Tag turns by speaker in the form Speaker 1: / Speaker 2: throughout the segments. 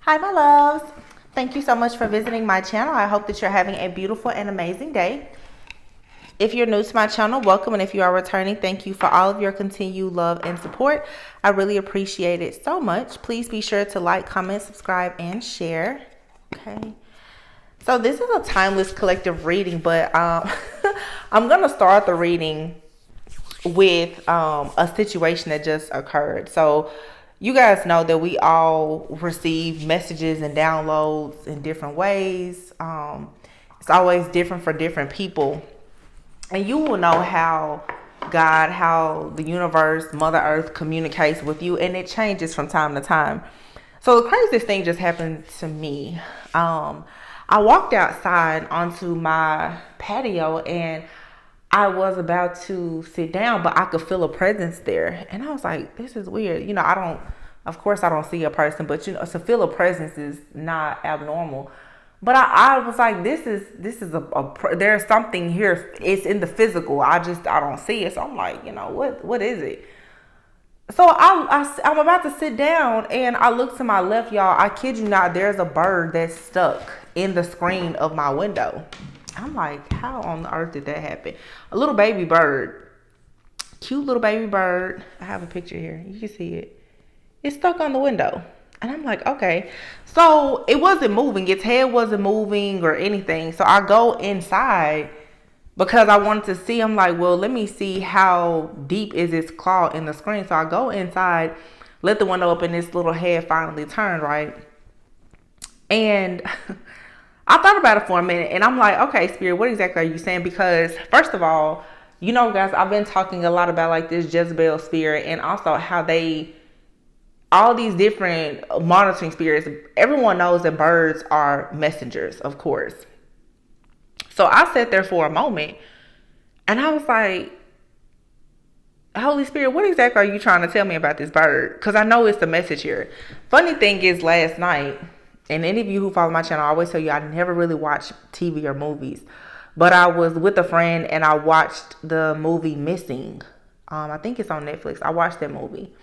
Speaker 1: Hi, my loves. Thank you so much for visiting my channel. I hope that you're having a beautiful and amazing day. If you're new to my channel, welcome. And if you are returning, thank you for all of your continued love and support. I really appreciate it so much. Please be sure to like, comment, subscribe, and share. Okay. So this is a timeless collective reading, but I'm going to start the reading with a situation that just occurred. So you guys know that we all receive messages and downloads in different ways. It's always different for different people. And you will know how God, how the universe, Mother Earth communicates with you, and it changes from time to time. So the craziest thing just happened to me. I walked outside onto my patio and I was about to sit down, but I could feel a presence there. And I was like, this is weird. Of course I don't see a person, but to feel a presence is not abnormal. But I was like, this is there's something here. It's in the physical. I don't see it. So I'm like, what is it? So I'm about to sit down and I look to my left, y'all. I kid you not, there's a bird that's stuck in the screen of my window. I'm like, how on earth did that happen? A little baby bird. Cute little baby bird. I have a picture here. You can see it. It's stuck on the window. And I'm like, okay. So it wasn't moving. Its head wasn't moving or anything. So I go inside because I wanted to see. I'm like, well, let me see how deep is its claw in the screen. So I go inside, let the window open. This little head finally turned, right? And I thought about it for a minute and I'm like, okay, Spirit, what exactly are you saying? Because first of all, guys, I've been talking a lot about like this Jezebel spirit and also how all these different monitoring spirits. Everyone knows that birds are messengers, of course. So I sat there for a moment and I was like, Holy Spirit, what exactly are you trying to tell me about this bird? Because I know it's the message here. Funny thing is, last night, and any of you who follow my channel, I always tell you I never really watch TV or movies. But I was with a friend and I watched the movie Missing. I think it's on Netflix. I watched that movie.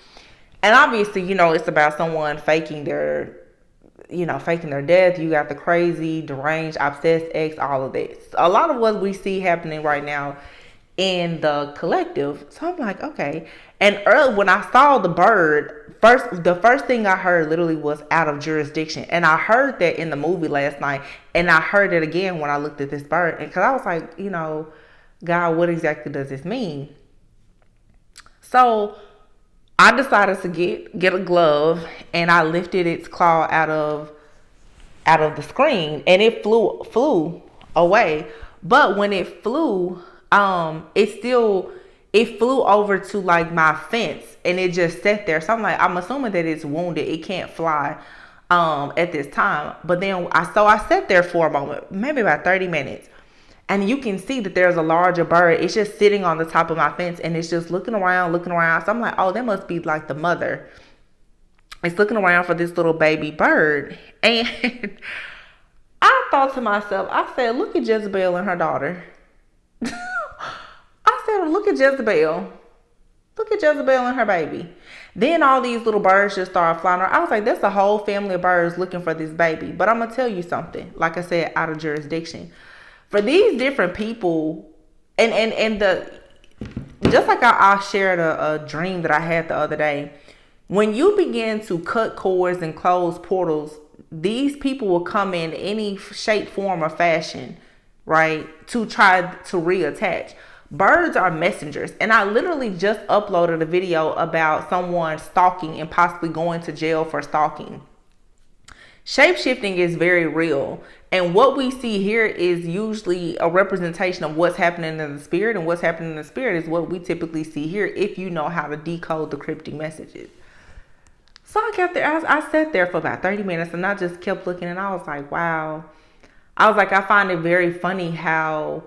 Speaker 1: And obviously, it's about someone faking their death. You got the crazy, deranged, obsessed ex, all of that. A lot of what we see happening right now in the collective. So I'm like, okay. And early when I saw the bird, the first thing I heard literally was out of jurisdiction. And I heard that in the movie last night. And I heard it again when I looked at this bird. And because I was like, God, what exactly does this mean? So I decided to get a glove and I lifted its claw out of the screen and it flew away. But when it flew, it flew over to like my fence and it just sat there. So I'm assuming that it's wounded. It can't fly at this time. But then I sat there for a moment, maybe about 30 minutes. And you can see that there's a larger bird. It's just sitting on the top of my fence and it's just looking around. So I'm like, oh, that must be like the mother. It's looking around for this little baby bird. And I thought to myself, I said, look at Jezebel and her daughter. I said, look at Jezebel. Look at Jezebel and her baby. Then all these little birds just started flying around. I was like, that's a whole family of birds looking for this baby. But I'm going to tell you something. Like I said, out of jurisdiction. For these different people, and just like I shared a dream that I had the other day, when you begin to cut cords and close portals, these people will come in any shape, form, or fashion, right, to try to reattach. Birds are messengers, and I literally just uploaded a video about someone stalking and possibly going to jail for stalking. Shape-shifting is very real. And what we see here is usually a representation of what's happening in the spirit. And what's happening in the spirit is what we typically see here if you know how to decode the cryptic messages. So I kept there. I sat there for about 30 minutes and I just kept looking and I was like, wow. I was like, I find it very funny how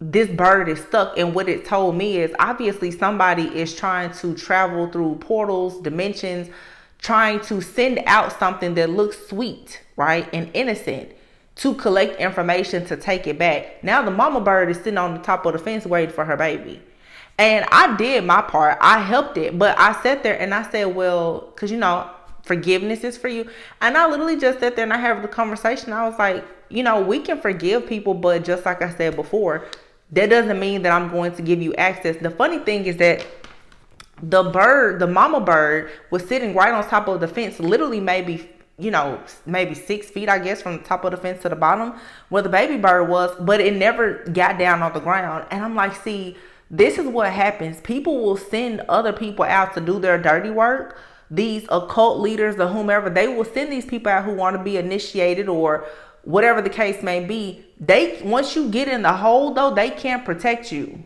Speaker 1: this bird is stuck. And what it told me is obviously somebody is trying to travel through portals, dimensions, trying to send out something that looks sweet, right, and innocent to collect information to take it back. Now the mama bird is sitting on the top of the fence waiting for her baby. And I did my part. I helped it. But I sat there and I said, well, because, forgiveness is for you. And I literally just sat there and I had the conversation. I was like, we can forgive people, but just like I said before, that doesn't mean that I'm going to give you access. The funny thing is that the mama bird was sitting right on top of the fence, literally maybe 6 feet, I guess, from the top of the fence to the bottom where the baby bird was, but it never got down on the ground. And I'm like, see, this is what happens. People will send other people out to do their dirty work. These occult leaders or whomever, they will send these people out who want to be initiated or whatever the case may be. Once you get in the hole, though, they can't protect you.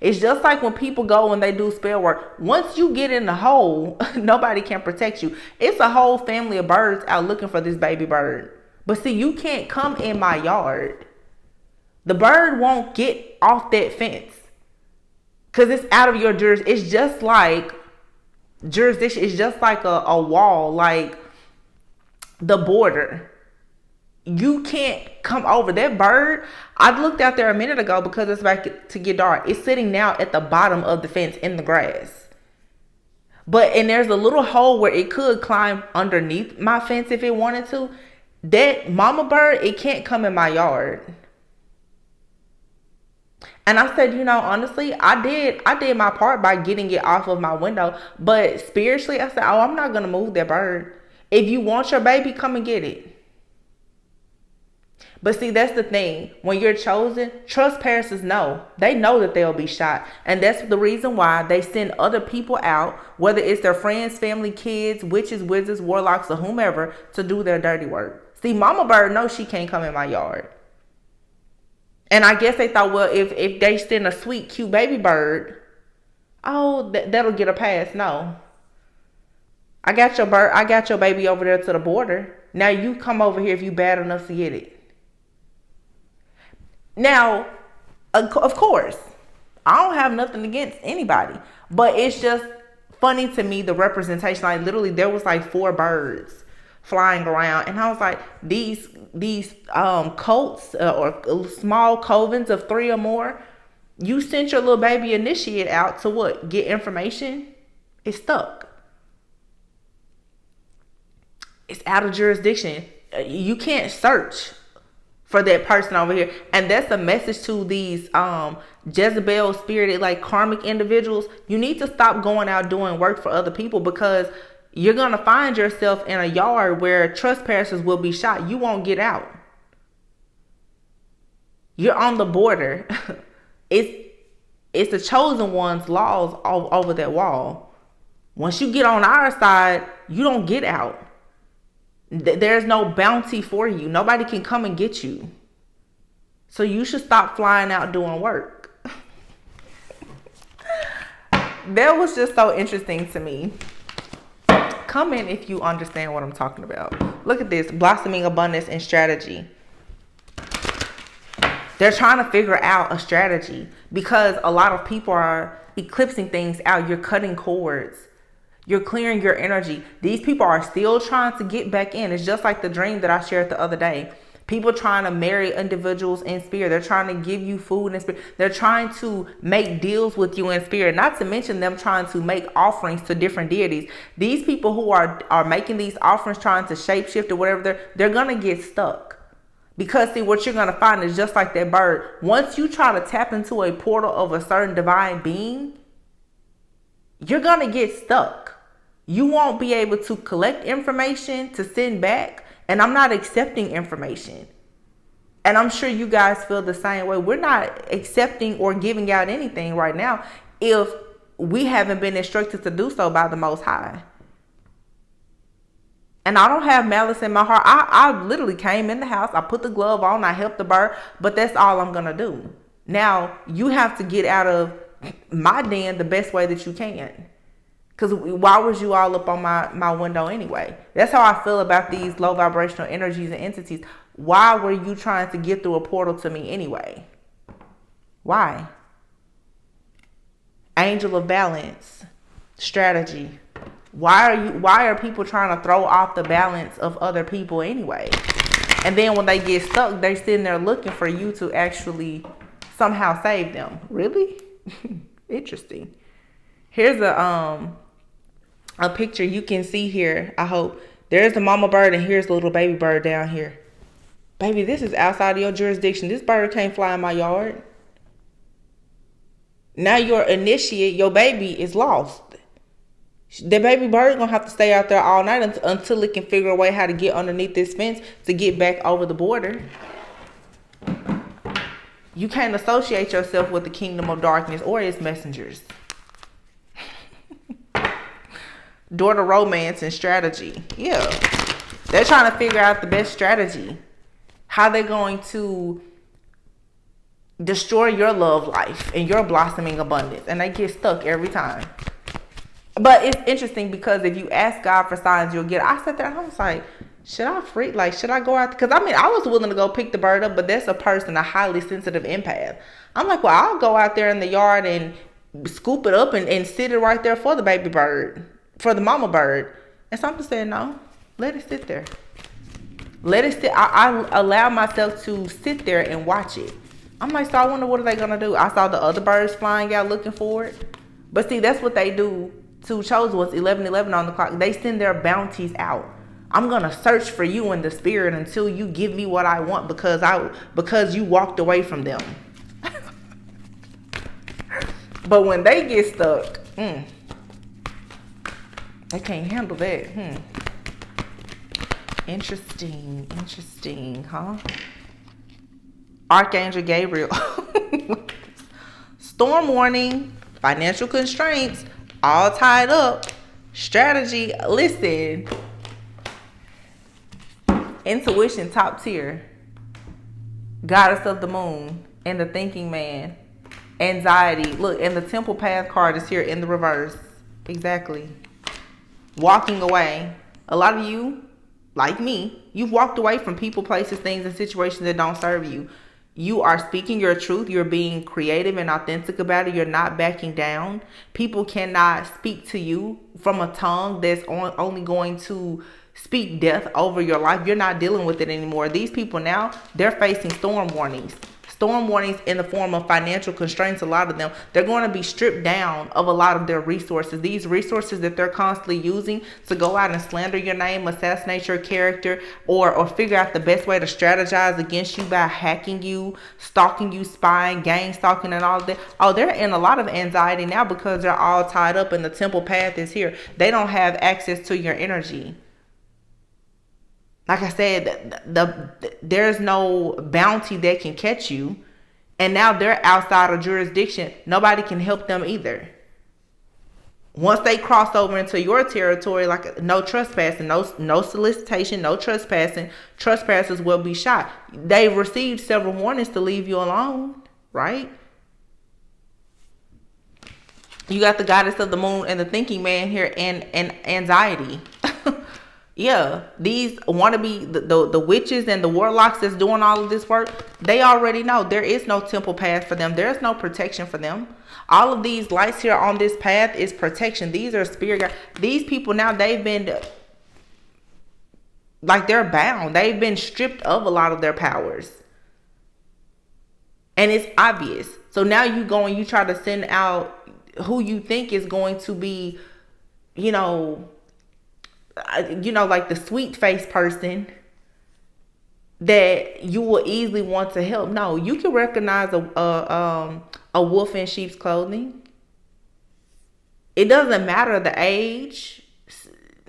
Speaker 1: It's just like when people go and they do spell work. Once you get in the hole, nobody can protect you. It's a whole family of birds out looking for this baby bird. But see, you can't come in my yard. The bird won't get off that fence because it's out of your jurisdiction. It's just like jurisdiction. It's just like a wall, like the border. You can't come over. That bird, I looked out there a minute ago because it's about to get dark. It's sitting now at the bottom of the fence in the grass. And there's a little hole where it could climb underneath my fence if it wanted to. That mama bird, it can't come in my yard. And I said, honestly, I did my part by getting it off of my window. But spiritually, I said, I'm not going to move that bird. If you want your baby, come and get it. But see, that's the thing. When you're chosen, trespassers know. They know that they'll be shot. And that's the reason why they send other people out, whether it's their friends, family, kids, witches, wizards, warlocks, or whomever, to do their dirty work. See, mama bird knows she can't come in my yard. And I guess they thought, well, if they send a sweet, cute baby bird, that'll get a pass. No. I got your bird. I got your baby over there to the border. Now you come over here if you bad enough to get it. Now, of course, I don't have nothing against anybody, but it's just funny to me, the representation. Like literally there was like 4 birds flying around, and I was like, these cults or small covens of 3 or more, you sent your little baby initiate out to what? Get information? It's stuck. It's out of jurisdiction. You can't search for that person over here. And that's a message to these Jezebel spirited, like karmic individuals. You need to stop going out doing work for other people, because you're going to find yourself in a yard where trespassers will be shot. You won't get out. You're on the border. It's the chosen one's laws all over that wall. Once you get on our side, you don't get out. There's no bounty for you. Nobody can come and get you. So you should stop flying out doing work. That was just so interesting to me. Comment if you understand what I'm talking about. Look at this. Blossoming abundance and strategy. They're trying to figure out a strategy because a lot of people are eclipsing things out. You're cutting cords. You're clearing your energy. These people are still trying to get back in. It's just like the dream that I shared the other day. People trying to marry individuals in spirit. They're trying to give you food in spirit. They're trying to make deals with you in spirit. Not to mention them trying to make offerings to different deities. These people who are making these offerings, trying to shapeshift or whatever, they're going to get stuck. Because see, what you're going to find is just like that bird. Once you try to tap into a portal of a certain divine being, you're going to get stuck. You won't be able to collect information to send back. And I'm not accepting information. And I'm sure you guys feel the same way. We're not accepting or giving out anything right now if we haven't been instructed to do so by the Most High. And I don't have malice in my heart. I literally came in the house. I put the glove on. I helped the bird. But that's all I'm going to do. Now, you have to get out of my den the best way that you can. Because why was you all up on my window anyway? That's how I feel about these low vibrational energies and entities. Why were you trying to get through a portal to me anyway? Why? Angel of balance. Strategy. Why are people trying to throw off the balance of other people anyway? And then when they get stuck, they're sitting there looking for you to actually somehow save them. Really? Interesting. Here's a picture you can see here. I hope there's the mama bird and here's the little baby bird down here. Baby, this is outside of your jurisdiction. This bird can't fly in my yard. Now your initiate, your baby is lost. The baby bird gonna have to stay out there all night until it can figure a way how to get underneath this fence to get back over the border. You can't associate yourself with the kingdom of darkness or its messengers. Daughter romance and strategy. Yeah. They're trying to figure out the best strategy. How they're going to destroy your love life and your blossoming abundance. And they get stuck every time. But it's interesting because if you ask God for signs, you'll get. I sat there and I was like, should I go out? Because I was willing to go pick the bird up, but that's a person, a highly sensitive empath. I'm like, well, I'll go out there in the yard and scoop it up and sit it right there for the baby bird, for the mama bird. And something said, no, let it sit there. Let it sit. I allow myself to sit there and watch it. I'm like, so I wonder what are they going to do? I saw the other birds flying out looking for it. But see, that's what they do to chosen ones, 11:11 on the clock. They send their bounties out. I'm going to search for you in the spirit until you give me what I want because you walked away from them. But when they get stuck, they can't handle that. Interesting, huh? Archangel Gabriel. Storm warning, financial constraints, all tied up. Strategy, listen. Intuition, top tier. Goddess of the moon and the thinking man. Anxiety. Look, and the temple path card is here in the reverse. Exactly. Walking away. A lot of you, like me, you've walked away from people, places, things, and situations that don't serve you. You are speaking your truth. You're being creative and authentic about it. You're not backing down. People cannot speak to you from a tongue that's only going to speak death over your life. You're not dealing with it anymore. These people now, they're facing storm warnings. Storm warnings in the form of financial constraints. A lot of them, they're going to be stripped down of a lot of their resources. These resources that they're constantly using to go out and slander your name, assassinate your character, or figure out the best way to strategize against you by hacking you, stalking you, spying, gang stalking, and all of that. Oh, they're in a lot of anxiety now because they're all tied up and the temple path is here. They don't have access to your energy. Like I said, there's no bounty that can catch you. And now they're outside of jurisdiction. Nobody can help them either. Once they cross over into your territory, like no trespassing, no solicitation, no trespassing, trespassers will be shot. They've received several warnings to leave you alone, right? You got the goddess of the moon and the thinking man here and anxiety. Yeah, these wannabe the witches and the warlocks that's doing all of this work, they already know there is no temple path for them. There's no protection for them. All of these lights here on this path is protection. These are spirit guides. These people now, they've been like they're bound. They've been stripped of a lot of their powers. And it's obvious. So now you go and you try to send out who you think is going to be, like the sweet face person that you will easily want to help. No, you can recognize a wolf in sheep's clothing. It doesn't matter the age,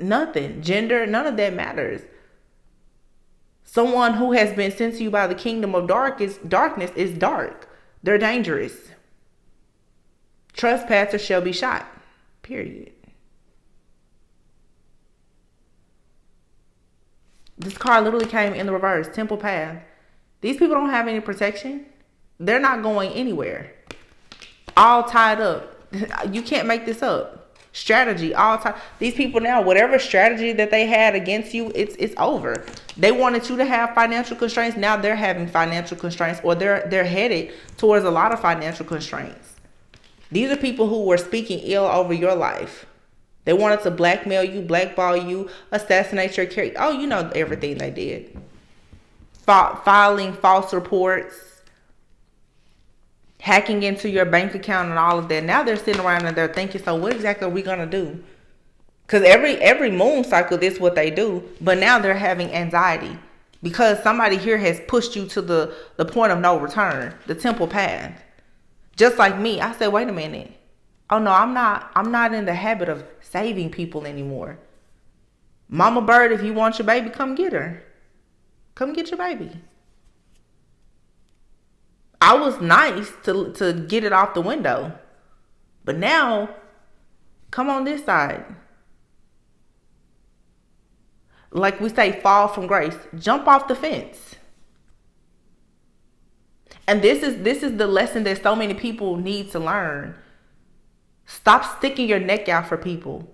Speaker 1: nothing, gender, none of that matters. Someone who has been sent to you by the kingdom of darkness is dark. They're dangerous. Trespassers shall be shot. Period. This card literally came in the reverse. Temple path. These people don't have any protection. They're not going anywhere. All tied up. You can't make this up. Strategy. All tied. These people now, whatever strategy that they had against you, it's over. They wanted you to have financial constraints. Now they're having financial constraints, or they're headed towards a lot of financial constraints. These are people who were speaking ill over your life. They wanted to blackmail you, blackball you, assassinate your character. Oh, you know everything they did. Filing false reports, hacking into your bank account and all of that. Now they're sitting around and they're thinking, so what exactly are we going to do? Because every moon cycle, this is what they do. But now they're having anxiety because somebody here has pushed you to the point of no return, the temple path. Just like me, I said, wait a minute. Oh no, I'm not in the habit of saving people anymore. Mama bird, if you want your baby, come get her. Come get your baby. I was nice to get it off the window. But now, come on this side. Like we say, fall from grace. Jump off the fence. And this is the lesson that so many people need to learn. Stop sticking your neck out for people.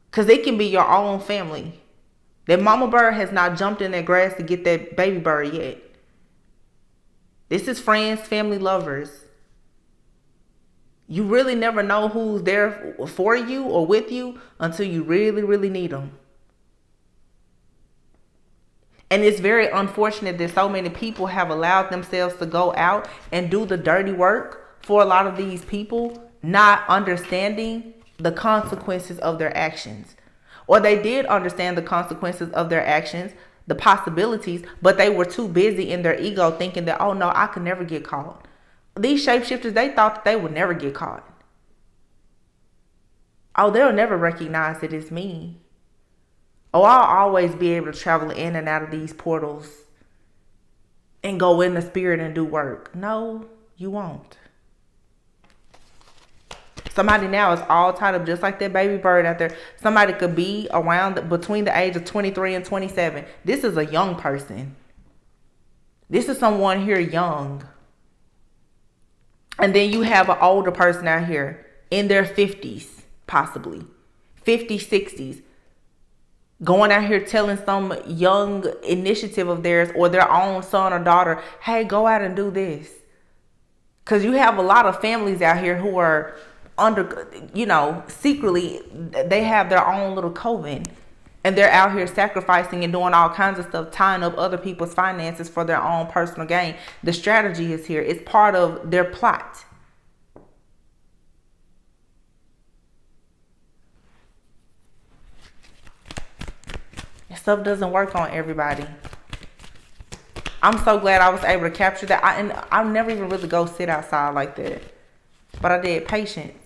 Speaker 1: Because it can be your own family. That mama bird has not jumped in that grass to get that baby bird yet. This is friends, family, lovers. You really never know who's there for you or with you until you really, really need them. And it's very unfortunate that so many people have allowed themselves to go out and do the dirty work for a lot of these people, not understanding the consequences of their actions. Or they did understand the consequences of their actions, the possibilities, but they were too busy in their ego thinking that, oh no, I could never get caught. These shapeshifters, they thought that they would never get caught. Oh, they'll never recognize that it's me. Oh, I'll always be able to travel in and out of these portals and go in the spirit and do work. No, you won't. Somebody now is all tied up just like that baby bird out there. Somebody could be around between the age of 23 and 27. This is a young person. This is someone here young. And then you have an older person out here in their 50s, possibly 50s, 60s. Going out here telling some young initiative of theirs or their own son or daughter, hey, go out and do this. Because you have a lot of families out here who are under, secretly, they have their own little coven. And they're out here sacrificing and doing all kinds of stuff, tying up other people's finances for their own personal gain. The strategy is here. It's part of their plot. Stuff doesn't work on everybody. I'm so glad I was able to capture that. I never even really go sit outside like that. But I did. Patience.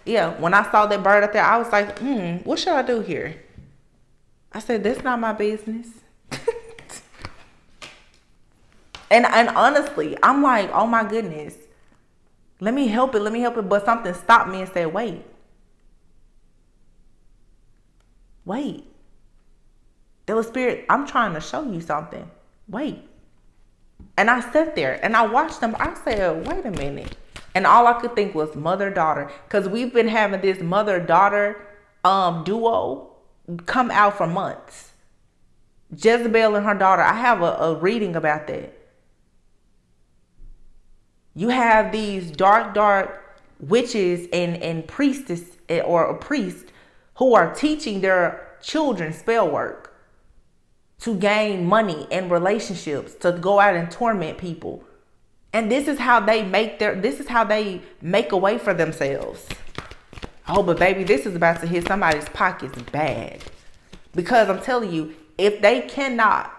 Speaker 1: Yeah, when I saw that bird out there, I was like, what should I do here? I said, that's not my business. and honestly, I'm like, oh my goodness. Let me help it. But something stopped me and said, wait. There was spirit, I'm trying to show you something. Wait. And I sat there and I watched them. I said, wait a minute. And all I could think was mother-daughter. Because we've been having this mother-daughter duo come out for months. Jezebel and her daughter. I have a reading about that. You have these dark witches and priestess or a priest who are teaching their children spell work to gain money and relationships, to go out and torment people. And this is how they make a way for themselves. Oh, but baby, this is about to hit somebody's pockets bad. Because I'm telling you, if they cannot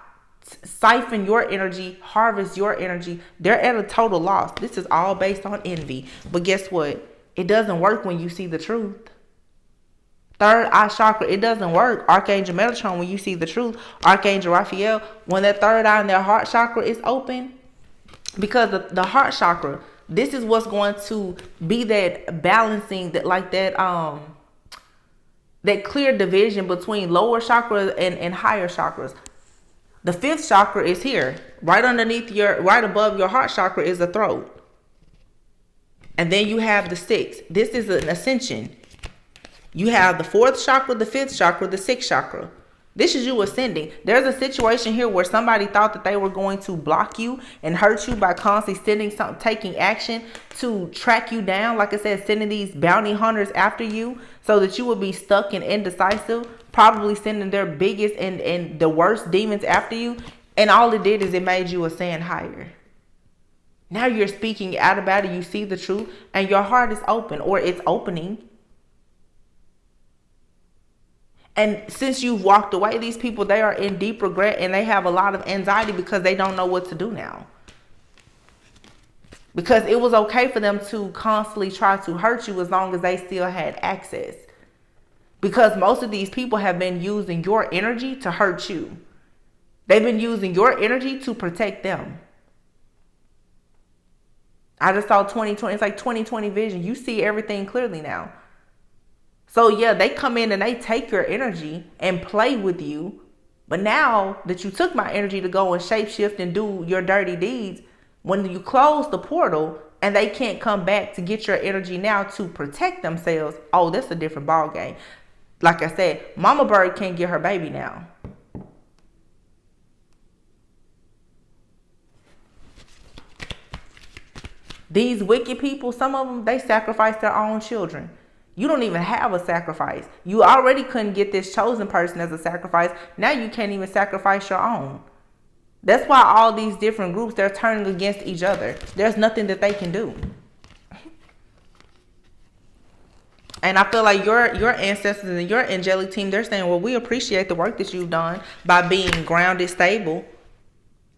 Speaker 1: siphon your energy, harvest your energy, they're at a total loss. This is all based on envy. But guess what? It doesn't work when you see the truth. Third eye chakra, it doesn't work. Archangel Metatron, when you see the truth. Archangel Raphael, when that third eye in their heart chakra is open. Because the heart chakra, this is what's going to be that balancing, that clear division between lower chakras and higher chakras. The fifth chakra is here. Right above your heart chakra is the throat. And then you have the sixth. This is an ascension. You have the fourth chakra, the fifth chakra, the sixth chakra. This is you ascending. There's a situation here where somebody thought that they were going to block you and hurt you by constantly taking action to track you down. Like I said, sending these bounty hunters after you so that you would be stuck and indecisive, probably sending their biggest and the worst demons after you. And all it did is it made you ascend higher. Now you're speaking out about it. You see the truth and your heart is open, or it's opening. And since you've walked away, these people, they are in deep regret and they have a lot of anxiety because they don't know what to do now. Because it was okay for them to constantly try to hurt you as long as they still had access. Because most of these people have been using your energy to hurt you. They've been using your energy to protect them. I just saw 2020. It's like 2020 vision. You see everything clearly now. So yeah, they come in and they take your energy and play with you. But now that you took my energy to go and shapeshift and do your dirty deeds, when you close the portal and they can't come back to get your energy now to protect themselves, oh, that's a different ball game. Like I said, Mama Bird can't get her baby now. These wicked people, some of them, they sacrifice their own children. You don't even have a sacrifice. You already couldn't get this chosen person as a sacrifice. Now you can't even sacrifice your own. That's why all these different groups, they're turning against each other. There's nothing that they can do. And I feel like your ancestors and your angelic team, they're saying, well, we appreciate the work that you've done by being grounded, stable,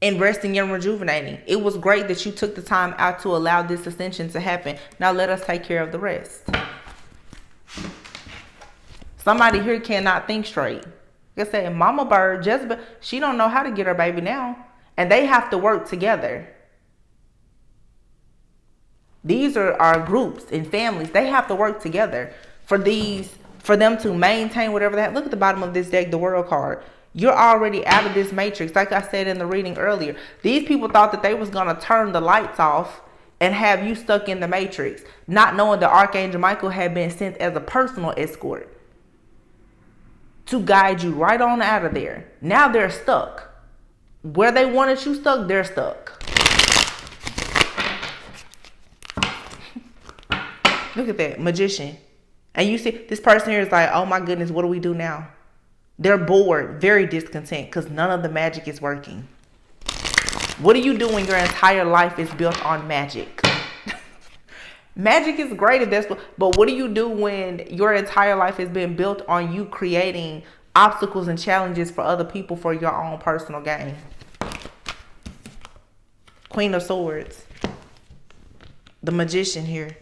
Speaker 1: and resting and rejuvenating. It was great that you took the time out to allow this ascension to happen. Now let us take care of the rest. Somebody here cannot think straight. Like I said, Mama Bird, Jezebel, she don't know how to get her baby now. And they have to work together. These are groups and families. They have to work together for them to maintain whatever they have. Look at the bottom of this deck, the World card. You're already out of this matrix. Like I said in the reading earlier, these people thought that they was going to turn the lights off and have you stuck in the matrix, not knowing that Archangel Michael had been sent as a personal escort to guide you right on out of there. Now they're stuck. Where they wanted you stuck, they're stuck. Look at that, Magician. And you see, this person here is like, oh my goodness, what do we do now? They're bored, very discontent, because none of the magic is working. What do you do when your entire life is built on magic? Magic is great if that's, but what do you do when your entire life has been built on you creating obstacles and challenges for other people for your own personal gain? Queen of Swords. The Magician here.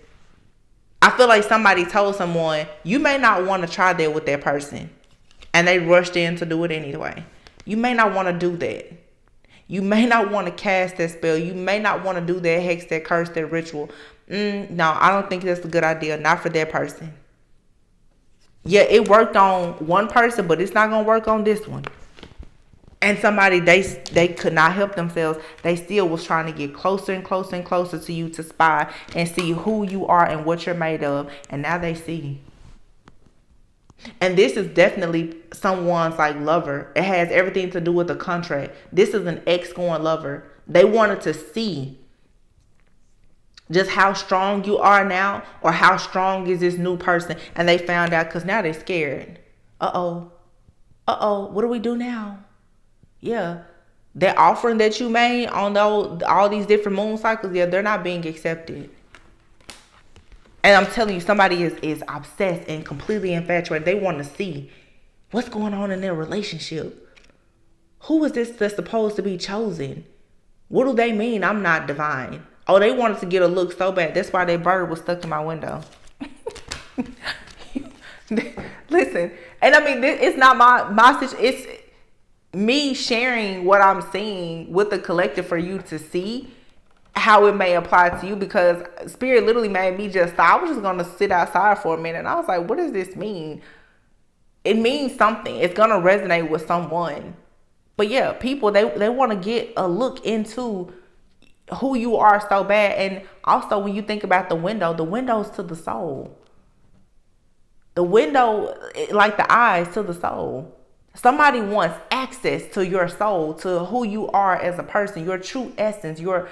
Speaker 1: I feel like somebody told someone, you may not want to try that with that person. And they rushed in to do it anyway. You may not want to do that. You may not want to cast that spell. You may not want to do that hex, that curse, that ritual. No, I don't think that's a good idea. Not for that person. Yeah, it worked on one person, but it's not going to work on this one. And somebody, they could not help themselves. They still was trying to get closer and closer and closer to you to spy and see who you are and what you're made of. And now they see. And this is definitely someone's like lover. It has everything to do with the contract. This is an ex-going lover. They wanted to see just how strong you are now, or how strong is this new person. And they found out because now they're scared. Uh-oh. What do we do now? Yeah. That offering that you made on all these different moon cycles, yeah, they're not being accepted. And I'm telling you, somebody is obsessed and completely infatuated. They want to see what's going on in their relationship. Who is this that's supposed to be chosen? What do they mean I'm not divine? Oh, they wanted to get a look so bad. That's why their bird was stuck in my window. Listen, and I mean, it's not my situation. It's me sharing what I'm seeing with the collective for you to see how it may apply to you, because Spirit literally made me I was just going to sit outside for a minute. And I was like, what does this mean? It means something. It's going to resonate with someone. But yeah, people, they want to get a look into who you are so bad. And also when you think about the window's to the soul. The window, like the eyes to the soul. Somebody wants access to your soul, to who you are as a person, your true essence, your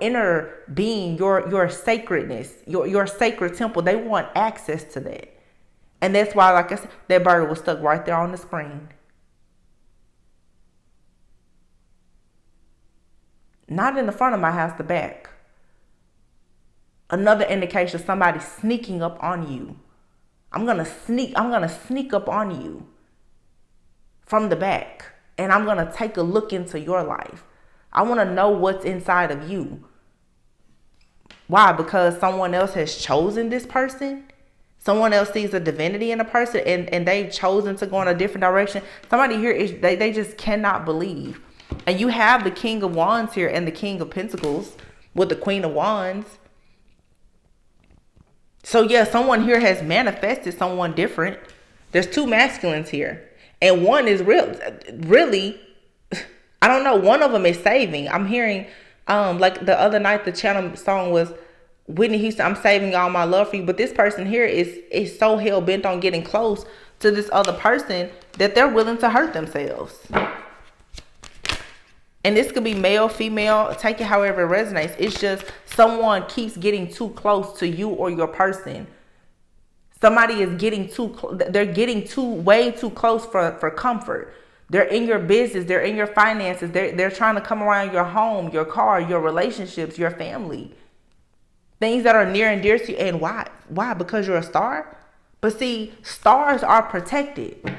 Speaker 1: inner being, your sacredness, your sacred temple. They want access to that. And that's why, like I said, that bird was stuck right there on the screen. Not in the front of my house, the back. Another indication of somebody sneaking up on you. I'm gonna sneak up on you. from the back. And I'm going to take a look into your life. I want to know what's inside of you. Why? Because someone else has chosen this person. Someone else sees a divinity in a person and they've chosen to go in a different direction. Somebody here, they just cannot believe. And you have the King of Wands here and the King of Pentacles with the Queen of Wands. So yeah, someone here has manifested someone different. There's two masculines here. And one is really, I don't know, one of them is saving. I'm hearing, like the other night, the channel song was Whitney Houston, I'm saving all my love for you. But this person here is so hell bent on getting close to this other person that they're willing to hurt themselves. And this could be male, female, take it however it resonates. It's just someone keeps getting too close to you or your person. Somebody is getting they're getting way too close for comfort. They're in your business, they're in your finances, they're trying to come around your home, your car, your relationships, your family. Things that are near and dear to you. And why? Why? Because you're a star? But see, stars are protected.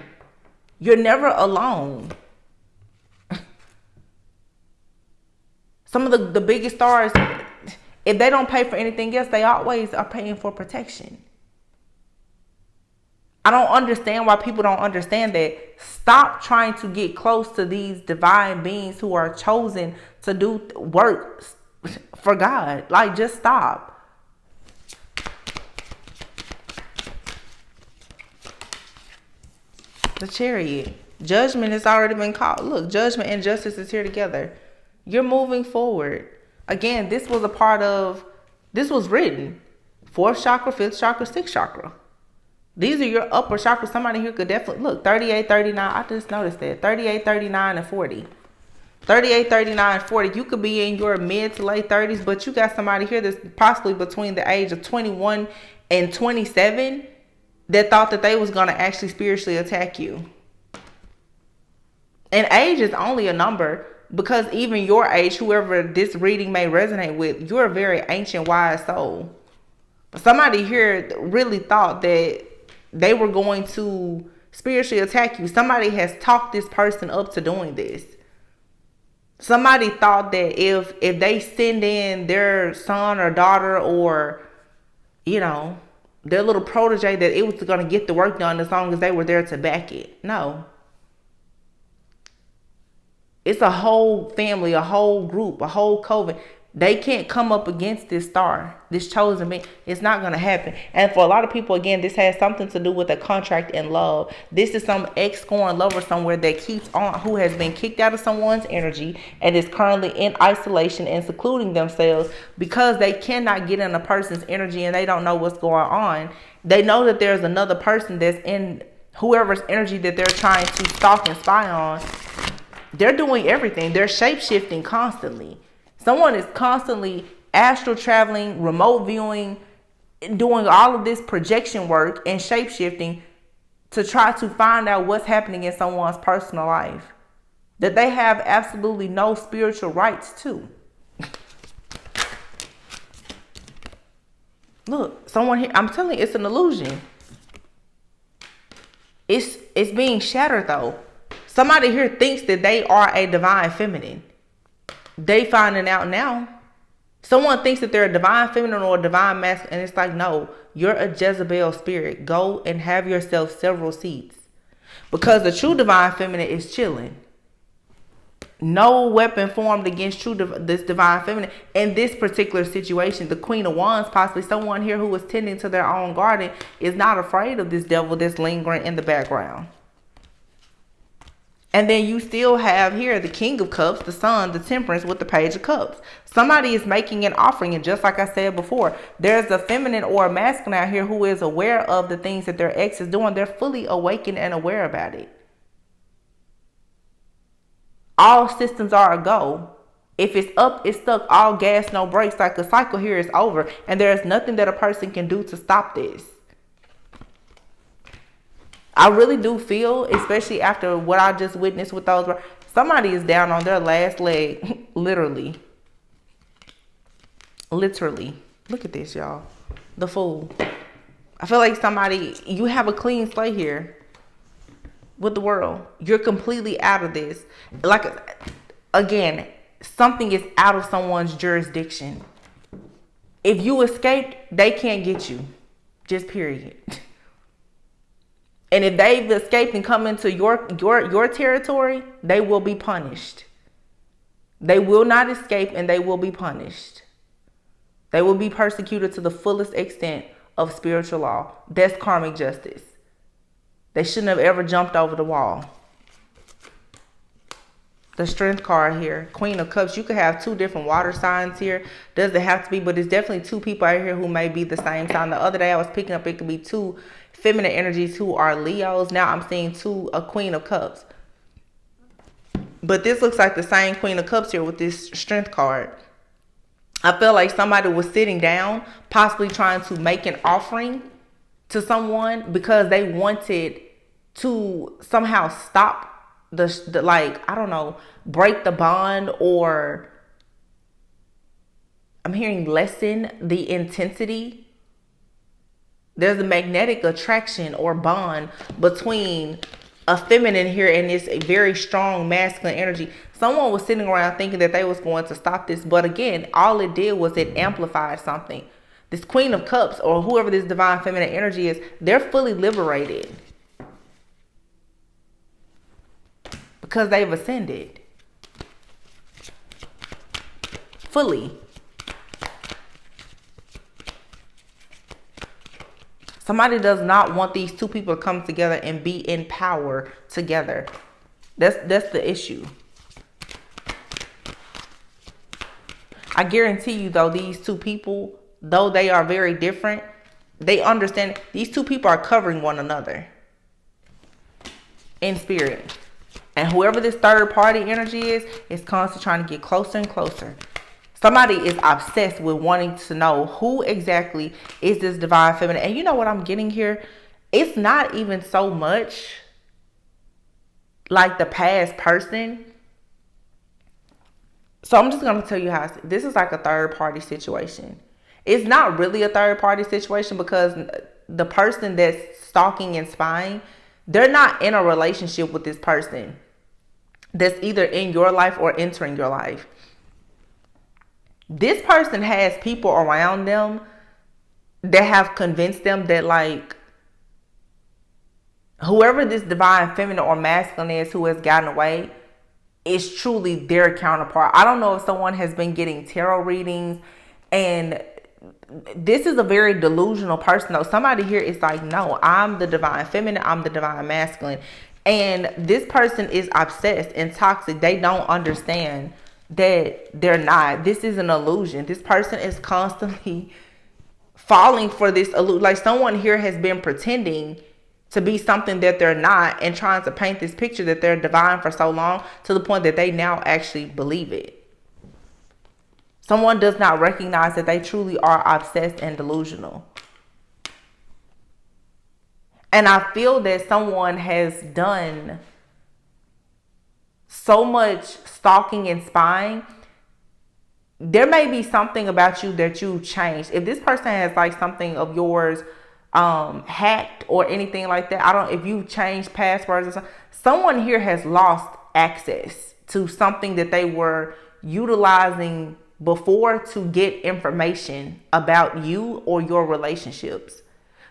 Speaker 1: You're never alone. Some of the biggest stars, if they don't pay for anything else, they always are paying for protection. I don't understand why people don't understand that. Stop trying to get close to these divine beings who are chosen to do work for God. Like, just stop. The Chariot. Judgment has already been called. Look, judgment and justice is here together. You're moving forward. Again, this was written. 4th chakra, 5th chakra, 6th chakra. These are your upper chakras. Somebody here could definitely, look, 38, 39. I just noticed that. 38, 39, and 40. 38, 39, 40. You could be in your mid to late 30s, but you got somebody here that's possibly between the age of 21 and 27 that thought that they was going to actually spiritually attack you. And age is only a number, because even your age, whoever this reading may resonate with, you're a very ancient, wise soul. Somebody here really thought that they were going to spiritually attack you. Somebody has talked this person up to doing this. Somebody thought that if they send in their son or daughter or, their little protege, that it was going to get the work done as long as they were there to back it. No. It's a whole family, a whole group, a whole coven. They can't come up against this star, this chosen being. It's not going to happen. And for a lot of people, again, this has something to do with a contract in love. This is some ex-scorned lover somewhere that keeps on, who has been kicked out of someone's energy and is currently in isolation and secluding themselves because they cannot get in a person's energy and they don't know what's going on. They know that there's another person that's in whoever's energy that they're trying to stalk and spy on. They're doing everything. They're shape-shifting constantly. Someone is constantly astral traveling, remote viewing, doing all of this projection work and shape-shifting to try to find out what's happening in someone's personal life that they have absolutely no spiritual rights to. Look, someone here, I'm telling you, it's an illusion. It's being shattered though. Somebody here thinks that they are a divine feminine. They finding out now. Someone thinks that they're a divine feminine or a divine masculine, and it's like, no, you're a Jezebel spirit. Go and have yourself several seats. Because the true divine feminine is chilling. No weapon formed against this divine feminine. In this particular situation, the Queen of Wands, possibly someone here who was tending to their own garden, is not afraid of this devil that's lingering in the background. And then you still have here the King of Cups, the Sun, the Temperance with the Page of Cups. Somebody is making an offering. And just like I said before, there's a feminine or a masculine out here who is aware of the things that their ex is doing. They're fully awakened and aware about it. All systems are a go. If it's up, it's stuck. All gas, no brakes. Like the cycle here is over. And there's nothing that a person can do to stop this. I really do feel, especially after what I just witnessed with those, somebody is down on their last leg, literally. Literally. Look at this, y'all. The Fool. I feel like somebody, you have a clean slate here. with the world. You're completely out of this. Like, again, something is out of someone's jurisdiction. If you escaped, they can't get you. Just period. And if they've escaped and come into your territory, they will be punished. They will not escape, and they will be punished. They will be persecuted to the fullest extent of spiritual law. That's karmic justice. They shouldn't have ever jumped over the wall. The Strength card here, Queen of Cups. You could have two different water signs here. Doesn't have to be, but it's definitely two people out here who may be the same sign. The other day I was picking up, it could be two feminine energies who are Leos. Now I'm seeing a Queen of Cups. But this looks like the same Queen of Cups here with this Strength card. I feel like somebody was sitting down, possibly trying to make an offering to someone because they wanted to somehow stop the like, I don't know, break the bond, or I'm hearing lessen the intensity. There's a magnetic attraction or bond between a feminine here and this very strong masculine energy. Someone was sitting around thinking that they was going to stop this, but again, all it did was it amplified something. This Queen of Cups, or whoever this divine feminine energy is, they're fully liberated because they've ascended fully. Somebody does not want these two people to come together and be in power together. That's the issue. I guarantee you, though, these two people, though they are very different, they understand these two people are covering one another in spirit. And whoever this third party energy is constantly trying to get closer and closer. Somebody is obsessed with wanting to know who exactly is this divine feminine. And you know what I'm getting here? It's not even so much like the past person. So I'm just going to tell you how this is like a third party situation. It's not really a third party situation because the person that's stalking and spying, they're not in a relationship with this person that's either in your life or entering your life. This person has people around them that have convinced them that, like, whoever this divine feminine or masculine is who has gotten away is truly their counterpart. I don't know if someone has been getting tarot readings, and this is a very delusional person though. Somebody here is like, no, I'm the divine feminine, I'm the divine masculine. And this person is obsessed and toxic. They don't understand that they're not. This is an illusion. This person is constantly falling for this illusion. Like someone here has been pretending to be something that they're not and trying to paint this picture that they're divine for so long to the point that they now actually believe it. Someone does not recognize that they truly are obsessed and delusional. And I feel that someone has done so much stalking and spying. There may be something about you that you've changed. If this person has like something of yours hacked or anything like that, if you changed passwords or something, someone here has lost access to something that they were utilizing before to get information about you or your relationships.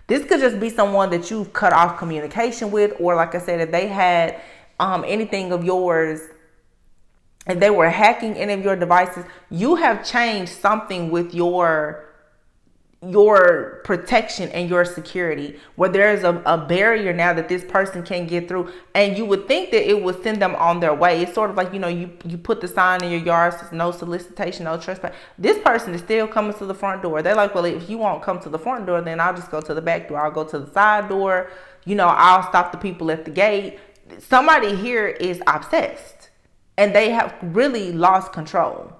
Speaker 1: This could just be someone that you've cut off communication with, or like I said, if they had anything of yours, if they were hacking any of your devices, you have changed something with your protection and your security, where there's a barrier now that this person can't get through. And you would think that it would send them on their way. It's sort of like, you put the sign in your yard, says no solicitation, no trespass. This person is still coming to the front door. They're like, well, if you won't come to the front door, then I'll just go to the back door. I'll go to the side door. I'll stop the people at the gate. Somebody here is obsessed and they have really lost control.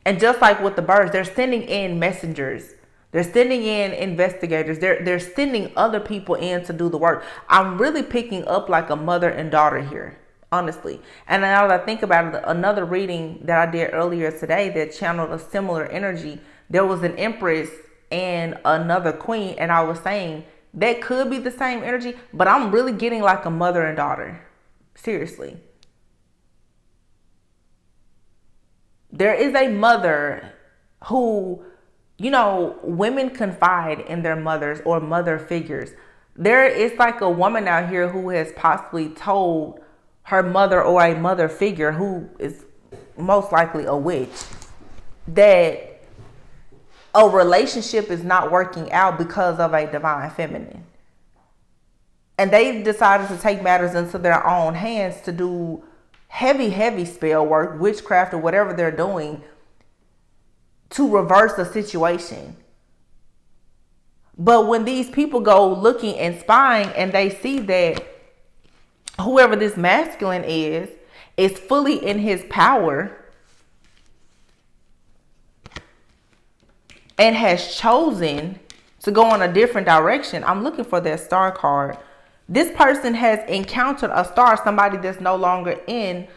Speaker 1: And just like with the birds, they're sending in messengers. They're sending in investigators. They're sending other people in to do the work. I'm really picking up like a mother and daughter here, honestly. And now that I think about it, another reading that I did earlier today that channeled a similar energy, there was an empress and another queen. And I was saying That could be the same energy, but I'm really getting like a mother and daughter. Seriously. There is a mother who, women confide in their mothers or mother figures. There is like a woman out here who has possibly told her mother or a mother figure, who is most likely a witch, that a relationship is not working out because of a divine feminine. And they've decided to take matters into their own hands to do heavy spell work, witchcraft, or whatever they're doing to reverse the situation. But when these people go looking and spying and they see that whoever this masculine is fully in his power and has chosen to go in a different direction. I'm looking for that star card. This person has encountered a star, somebody that's no longer in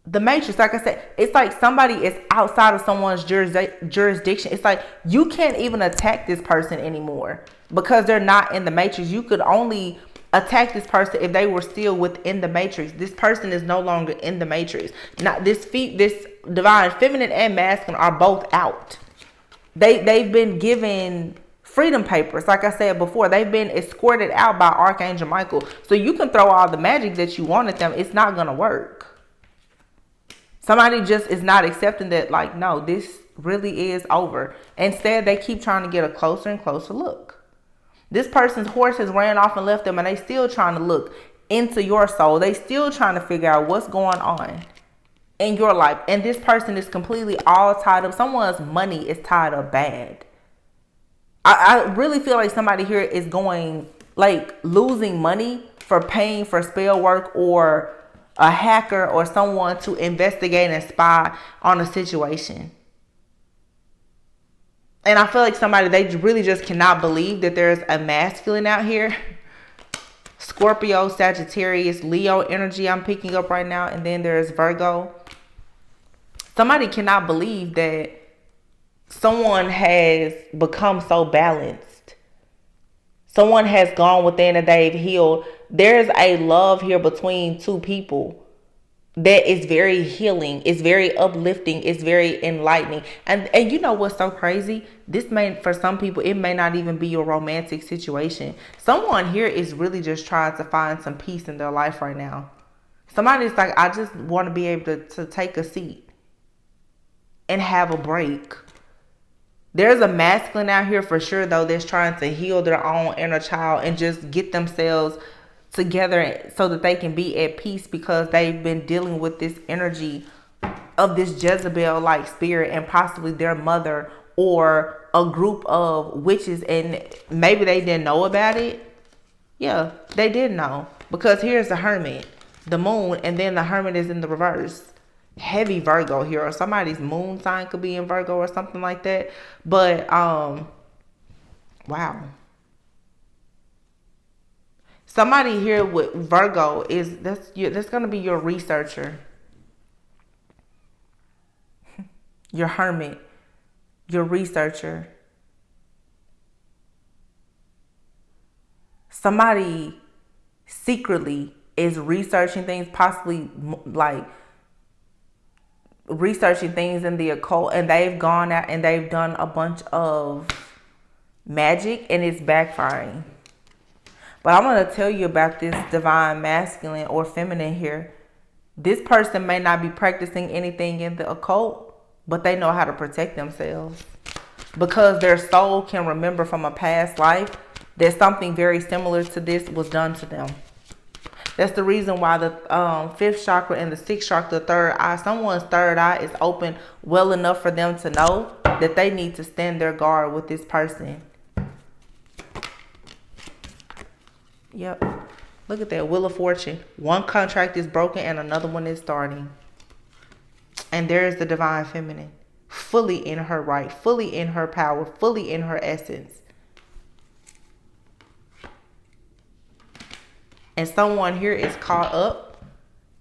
Speaker 1: the matrix. Like I said, it's like somebody is outside of someone's jurisdiction. It's like you can't even attack this person anymore because they're not in the matrix. You could only attack this person if they were still within the matrix. This person is no longer in the matrix. Now, this divine feminine and masculine are both out. They've been given freedom papers. Like I said before, they've been escorted out by Archangel Michael. So you can throw all the magic that you want at them. It's not going to work. Somebody just is not accepting that, like, no, this really is over. Instead, they keep trying to get a closer and closer look. This person's horse has ran off and left them, and they still trying to look into your soul. They still trying to figure out what's going on in your life. And this person is completely all tied up. Someone's money is tied up bad. I really feel like somebody here is going, like, losing money for paying for spell work or a hacker or someone to investigate and spy on a situation. And I feel like somebody, they really just cannot believe that there's a masculine out here. Scorpio, Sagittarius, Leo energy I'm picking up right now. And then there's Virgo. Somebody cannot believe that someone has become so balanced. Someone has gone within and they've healed. There's a love here between two people that is very healing. It's very uplifting. It's very enlightening. And you know what's so crazy? This may, for some people, it may not even be a romantic situation. Someone here is really just trying to find some peace in their life right now. Somebody's like, I just want to be able to take a seat and have a break. There's a masculine out here for sure, though, that's trying to heal their own inner child and just get themselves together so that they can be at peace, because they've been dealing with this energy of this Jezebel-like spirit and possibly their mother or a group of witches, and maybe they didn't know about it. Yeah, they did know, because here's the Hermit, the moon, and then the Hermit is in the reverse. Heavy Virgo here, or somebody's moon sign could be in Virgo or something like that. But wow, somebody here with Virgo is that's gonna be your researcher, your hermit, your researcher. Somebody secretly is researching things, possibly like researching things in the occult, and they've gone out and they've done a bunch of magic and it's backfiring. But I'm going to tell you about this divine masculine or feminine here. This person may not be practicing anything in the occult, but they know how to protect themselves because their soul can remember from a past life that something very similar to this was done to them. That's the reason why the fifth chakra and the sixth chakra, the third eye, someone's third eye is open well enough for them to know that they need to stand their guard with this person. Yep. Look at that. Wheel of Fortune. One contract is broken and another one is starting. And there's the divine feminine. Fully in her right. Fully in her power. Fully in her essence. And someone here is caught up.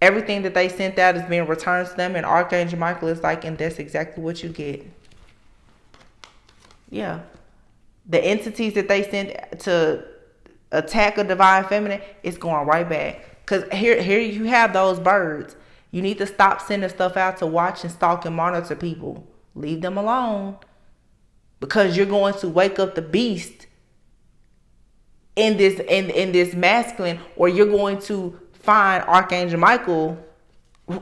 Speaker 1: Everything that they sent out is being returned to them. And Archangel Michael is like, and that's exactly what you get. Yeah. The entities that they sent to attack a divine feminine, it's going right back. Because here you have those birds. You need to stop sending stuff out to watch and stalk and monitor people. Leave them alone. Because you're going to wake up the beast in this masculine, or you're going to find Archangel Michael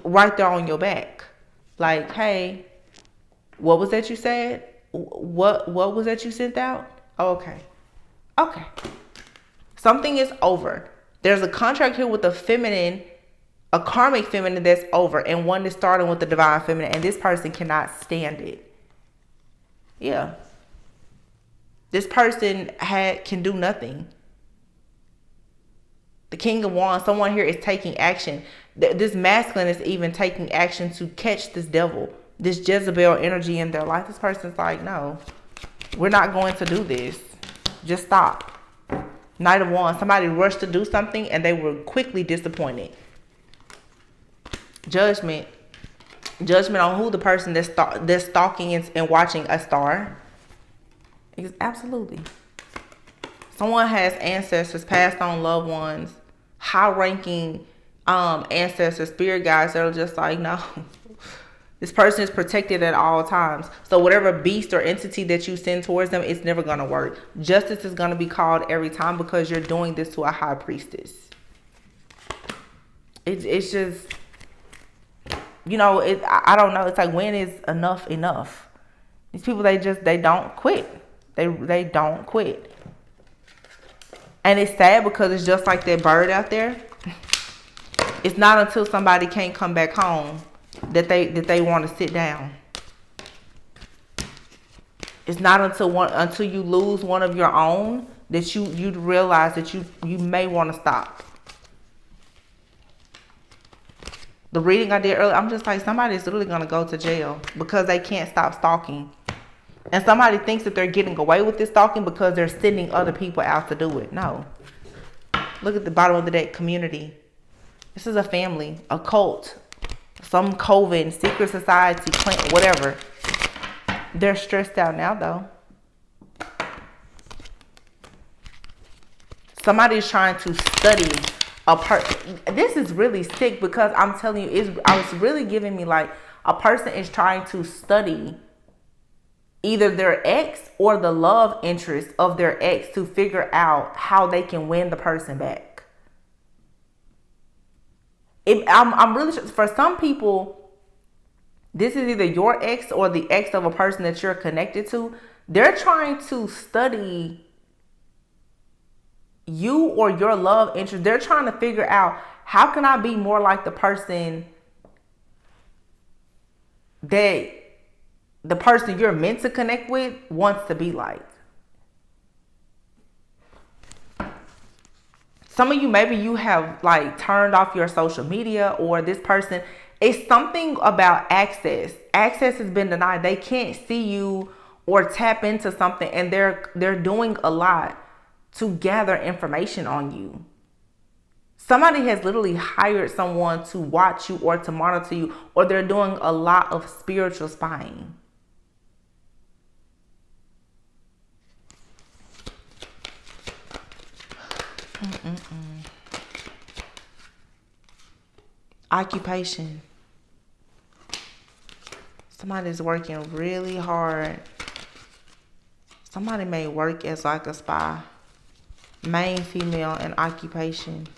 Speaker 1: right there on your back. Like, hey, what was that you said? What was that you sent out? Okay. Something is over. There's a contract here with a feminine, a karmic feminine that's over, and one that's starting with the divine feminine, and this person cannot stand it. Yeah. This person can do nothing. The King of Wands, someone here is taking action. This masculine is even taking action to catch this devil, this Jezebel energy in their life. This person's like, no, we're not going to do this. Just stop. Knight of Wands, somebody rushed to do something and they were quickly disappointed. Judgment on who the person that's stalking and watching a star. Absolutely. Someone has ancestors, passed on loved ones, high-ranking ancestors, spirit guides that are just like, no. This person is protected at all times. So whatever beast or entity that you send towards them, it's never going to work. Justice is going to be called every time because you're doing this to a high priestess. It's just, I don't know. It's like, when is enough enough? These people, they don't quit. They don't quit. And it's sad because it's just like that bird out there. It's not until somebody can't come back home that they want to sit down. It's not until you lose one of your own that you realize that you may want to stop. The reading I did earlier, I'm just like, somebody's literally going to go to jail because they can't stop stalking. And somebody thinks that they're getting away with this stalking because they're sending other people out to do it. No. Look at the bottom of the deck, community. This is a family, a cult, some coven, secret society, clan, whatever. They're stressed out now, though. Somebody's trying to study a person. This is really sick because I'm telling you, it's really giving me like a person is trying to study either their ex or the love interest of their ex to figure out how they can win the person back. I'm really sure for some people, this is either your ex or the ex of a person that you're connected to. They're trying to study you or your love interest. They're trying to figure out, how can I be more like the person that the person you're meant to connect with wants to be like. Some of you, maybe you have like turned off your social media, or this person, it's something about access. Access has been denied. They can't see you or tap into something, and they're doing a lot to gather information on you. Somebody has literally hired someone to watch you or to monitor you, or they're doing a lot of spiritual spying. Occupation. Somebody's working really hard. Somebody may work as like a spy. Main female in occupation.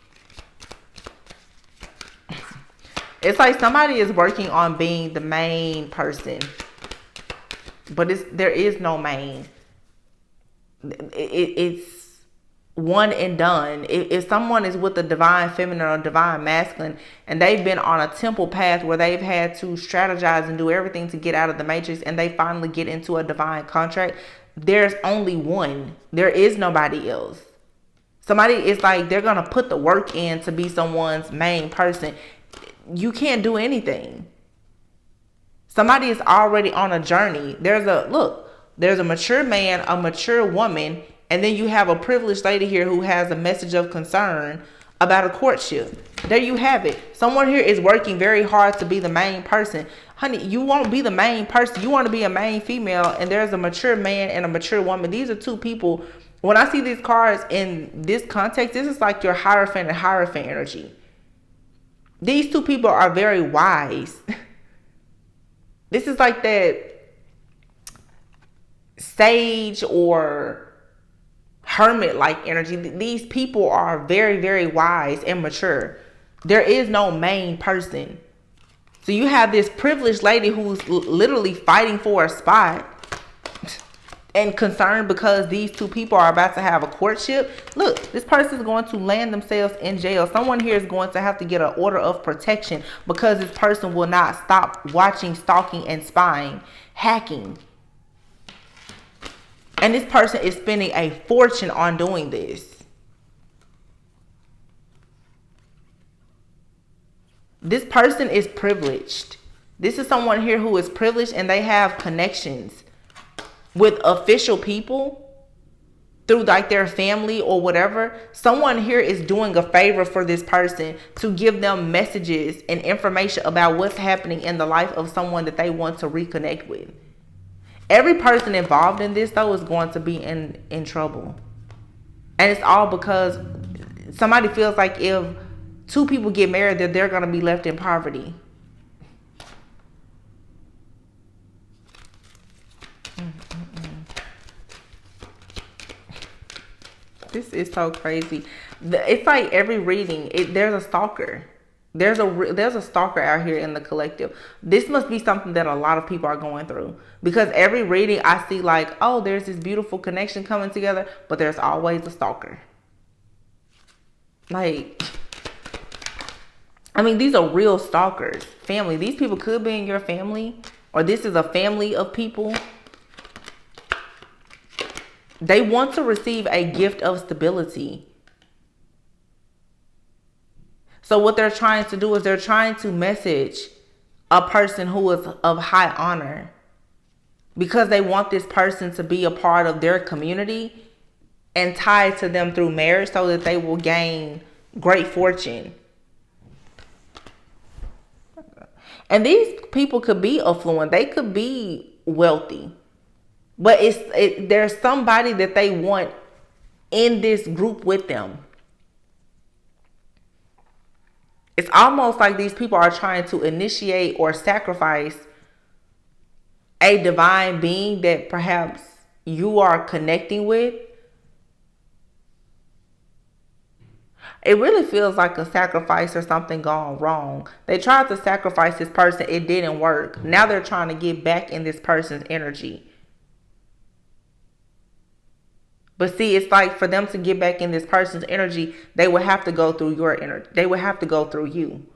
Speaker 1: It's like somebody is working on being the main person, but there is no main. It's one and done. If someone is with a divine feminine or divine masculine and they've been on a temple path where they've had to strategize and do everything to get out of the matrix, and they finally get into a divine contract, there's only one. There is nobody else. Somebody is like, they're going to put the work in to be someone's main person. You can't do anything. Somebody is already on a journey. There's a mature man, a mature woman, and then you have a privileged lady here who has a message of concern about a courtship. There you have it. Someone here is working very hard to be the main person. Honey, you won't be the main person. You want to be a main female, and there's a mature man and a mature woman. These are two people When I see these cards in this context, this is like your Hierophant and Hierophant energy. These two people are very wise. This is like that sage or hermit-like energy. These people are very, very wise and mature. There is no main person. So you have this privileged lady who's literally fighting for a spot and concerned because these two people are about to have a courtship. Look, this person is going to land themselves in jail. Someone here is going to have to get an order of protection because this person will not stop watching, stalking, and spying, hacking. And this person is spending a fortune on doing this. This person is privileged. This is someone here who is privileged and they have connections with official people through like their family or whatever. Someone here is doing a favor for this person to give them messages and information about what's happening in the life of someone that they want to reconnect with. Every person involved in this, though, is going to be in trouble. And it's all because somebody feels like if two people get married, that they're going to be left in poverty. This is so crazy. It's like every reading, there's a stalker. There's a stalker out here in the collective. This must be something that a lot of people are going through. Because every reading I see like, oh, there's this beautiful connection coming together. But there's always a stalker. Like, I mean, these are real stalkers. Family. These people could be in your family. Or this is a family of people. They want to receive a gift of stability. So what they're trying to do is they're trying to message a person who is of high honor because they want this person to be a part of their community and tied to them through marriage so that they will gain great fortune. And these people could be affluent. They could be wealthy. But there's somebody that they want in this group with them. It's almost like these people are trying to initiate or sacrifice a divine being that perhaps you are connecting with. It really feels like a sacrifice or something gone wrong. They tried to sacrifice this person. It didn't work. Now they're trying to get back in this person's energy. But see, it's like for them to get back in this person's energy, they would have to go through your energy. They would have to go through you.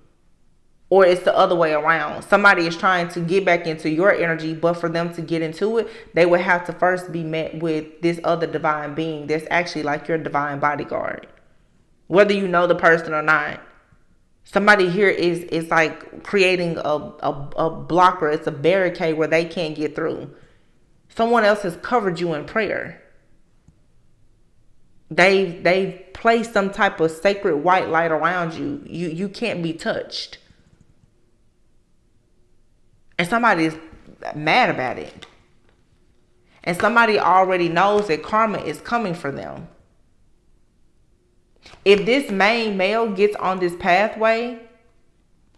Speaker 1: Or it's the other way around. Somebody is trying to get back into your energy, but for them to get into it, they would have to first be met with this other divine being that's actually like your divine bodyguard. Whether you know the person or not. Somebody here is like creating a blocker. It's a barricade where they can't get through. Someone else has covered you in prayer. They've placed some type of sacred white light around you. You can't be touched. And somebody is mad about it. And somebody already knows that karma is coming for them. If this main male gets on this pathway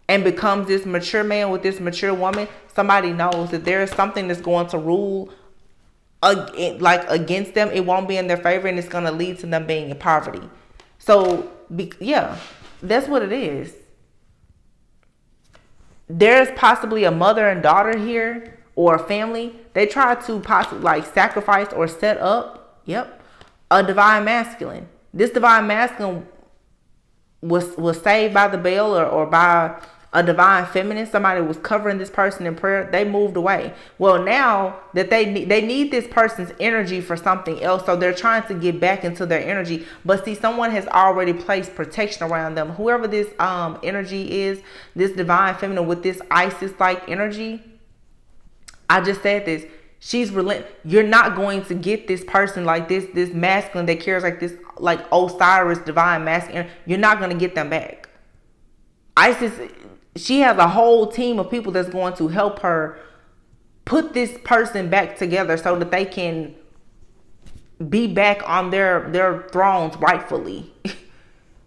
Speaker 1: and becomes this mature man with this mature woman, somebody knows that there is something that's going to rule against them. It won't be in their favor, and it's going to lead to them being in poverty. So yeah, that's what it is. There's possibly a mother and daughter here or a family. They try to possibly like sacrifice or set up a divine masculine. This divine masculine was saved by the bell or by a divine feminine. Somebody was covering this person in prayer. They moved away. Well, now that they need this person's energy for something else, so they're trying to get back into their energy. But see, someone has already placed protection around them. Whoever this energy is, this divine feminine with this Isis-like energy, I just said this. She's relentless. You're not going to get this person like this masculine that cares like this, like Osiris, divine masculine. You're not going to get them back. Isis, she has a whole team of people that's going to help her put this person back together so that they can be back on their thrones rightfully.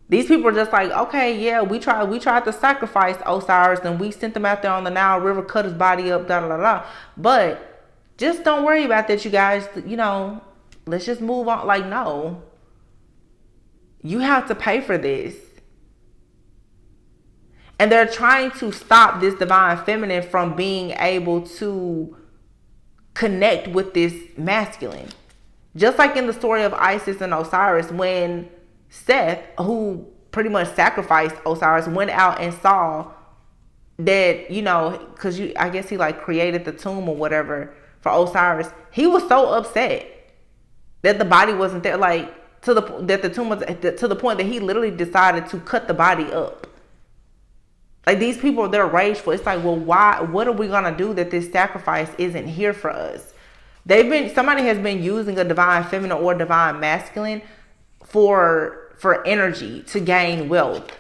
Speaker 1: These people are just like, okay, yeah, we tried to sacrifice Osiris and we sent them out there on the Nile River, cut his body up, da da da da. But just don't worry about that, you guys. Let's just move on. Like, no, you have to pay for this. And they're trying to stop this divine feminine from being able to connect with this masculine. Just like in the story of Isis and Osiris, when Seth, who pretty much sacrificed Osiris, went out and saw that, because I guess he like created the tomb or whatever for Osiris. He was so upset that the body wasn't there, like that the tomb was to the point that he literally decided to cut the body up. Like, these people, they're rageful. It's like, well, why? What are we gonna do that this sacrifice isn't here for us? Somebody has been using a divine feminine or divine masculine for energy to gain wealth.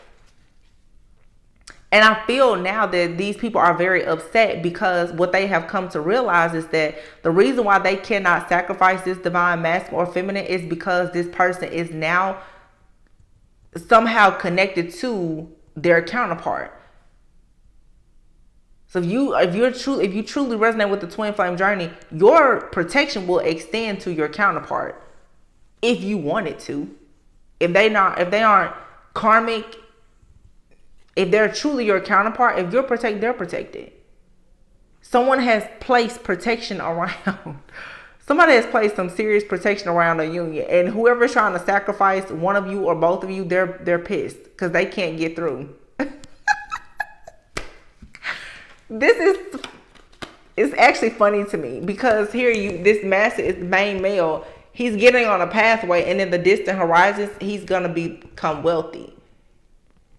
Speaker 1: And I feel now that these people are very upset because what they have come to realize is that the reason why they cannot sacrifice this divine masculine or feminine is because this person is now somehow connected to their counterpart. So if you truly resonate with the twin flame journey, your protection will extend to your counterpart if you want it to. If they aren't karmic, if they're truly your counterpart, if you're protected, they're protected. Someone has placed protection around. Somebody has placed some serious protection around a union, and whoever's trying to sacrifice one of you or both of you, they're pissed because they can't get through. It's actually funny to me because this main male, he's getting on a pathway, and in the distant horizons, he's gonna become wealthy.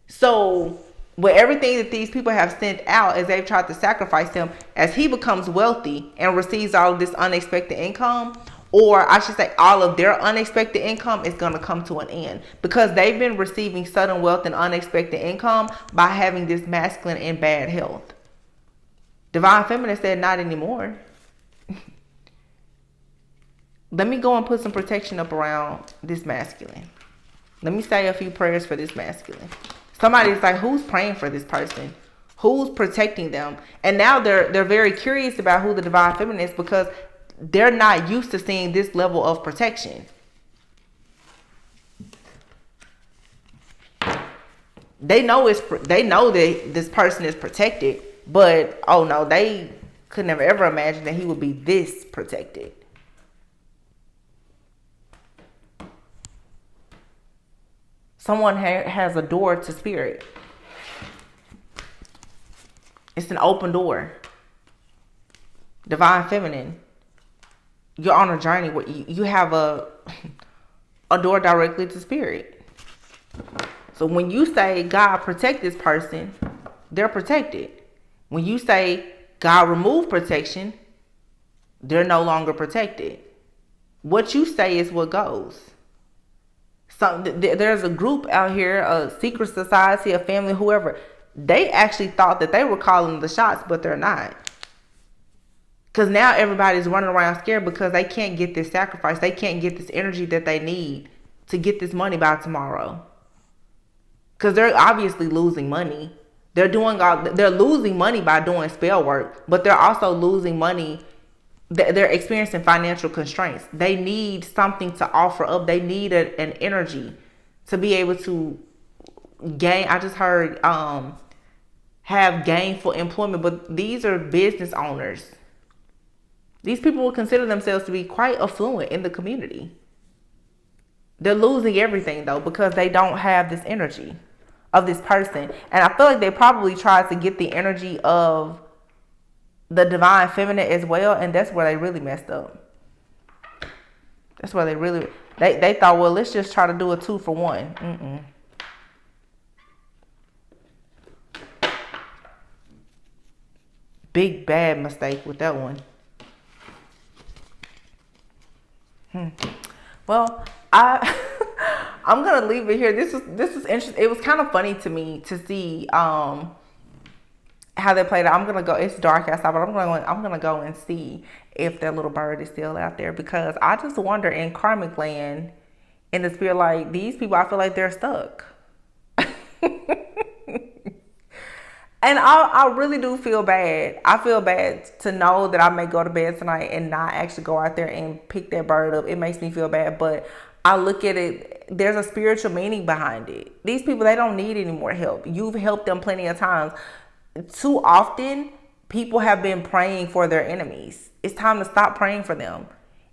Speaker 1: So with everything that these people have sent out as they've tried to sacrifice him, as he becomes wealthy and receives all of this unexpected income, or I should say all of their unexpected income, is going to come to an end because they've been receiving sudden wealth and unexpected income by having this masculine in bad health. Divine feminine said, not anymore. Let me go and put some protection up around this masculine. Let me say a few prayers for this masculine. Somebody's like, who's praying for this person? Who's protecting them? And now they're very curious about who the divine feminine is because they're not used to seeing this level of protection. They know that this person is protected, but oh no, they could never ever imagine that he would be this protected. Someone has a door to spirit. It's an open door. Divine feminine. You're on a journey where you have a door directly to spirit. So when you say, God, protect this person, they're protected. When you say, God, remove protection, they're no longer protected. What you say is what goes. So there's a group out here, a secret society, a family, whoever. They actually thought that they were calling the shots, but they're not. Because now everybody's running around scared because they can't get this sacrifice. They can't get this energy that they need to get this money by tomorrow. Because they're obviously losing money. They're losing money by doing spell work, but they're also losing money. They're experiencing financial constraints. They need something to offer up. They need an energy to be able to gain. I just heard have gainful employment, but these are business owners. These people will consider themselves to be quite affluent in the community. They're losing everything though because they don't have this energy of this person. And I feel like they probably tried to get the energy of the divine feminine as well, and that's where they really messed up. That's where they thought, well, let's just try to do a 2-for-1. Big bad mistake with that one. Well, I'm gonna leave it here. This is interesting. It was kind of funny to me to see how they played it. I'm gonna go. It's dark outside, but I'm gonna go and see if that little bird is still out there, because I just wonder in karmic land, in the spirit, like these people, I feel like they're stuck. And I really do feel bad. I feel bad to know that I may go to bed tonight and not actually go out there and pick that bird up. It makes me feel bad, but I look at it, there's a spiritual meaning behind it. These people, they don't need any more help. You've helped them plenty of times. Too often, people have been praying for their enemies. It's time to stop praying for them.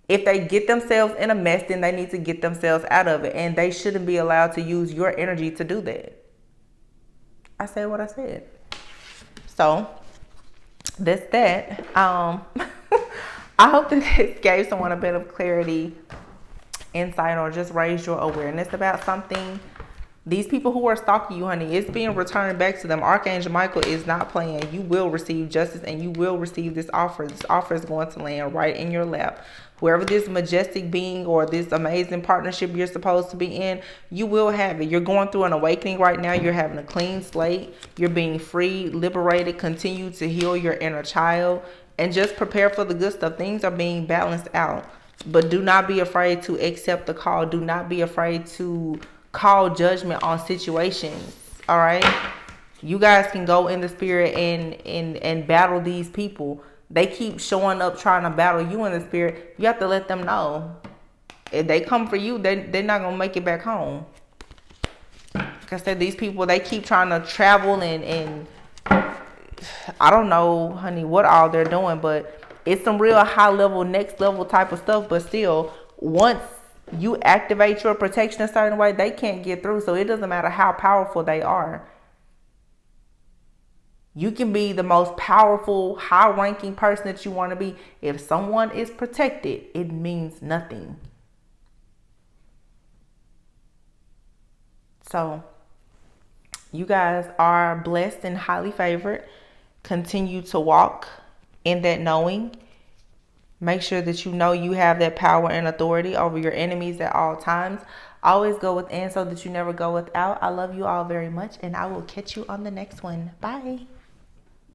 Speaker 1: If they get themselves in a mess, then they need to get themselves out of it. And they shouldn't be allowed to use your energy to do that. I said what I said. So that's that. I hope that this gave someone a bit of clarity, insight, or just raised your awareness about something. These people who are stalking you, honey, it's being returned back to them. Archangel Michael is not playing. You will receive justice, and you will receive this offer. This offer is going to land right in your lap. Whoever this majestic being or this amazing partnership you're supposed to be in, you will have it. You're going through an awakening right now. You're having a clean slate. You're being free, liberated. Continue to heal your inner child and just prepare for the good stuff. Things are being balanced out. But do not be afraid to accept the call. Do not be afraid to call judgment on situations. All right, you guys can go in the spirit and battle these people. They keep showing up trying to battle you in the spirit. You have to let them know, if they come for you, they're not gonna make it back home. Like I said, these people, they keep trying to travel and I don't know, honey, what all they're doing, but it's some real high level, next level type of stuff. But still, once you activate your protection a certain way, they can't get through. So it doesn't matter how powerful they are. You can be the most powerful, high-ranking person that you want to be. If someone is protected, it means nothing. So you guys are blessed and highly favored. Continue to walk in that knowing. Make sure that you know you have that power and authority over your enemies at all times. Always go within so that you never go without. I love you all very much, and I will catch you on the next one. Bye.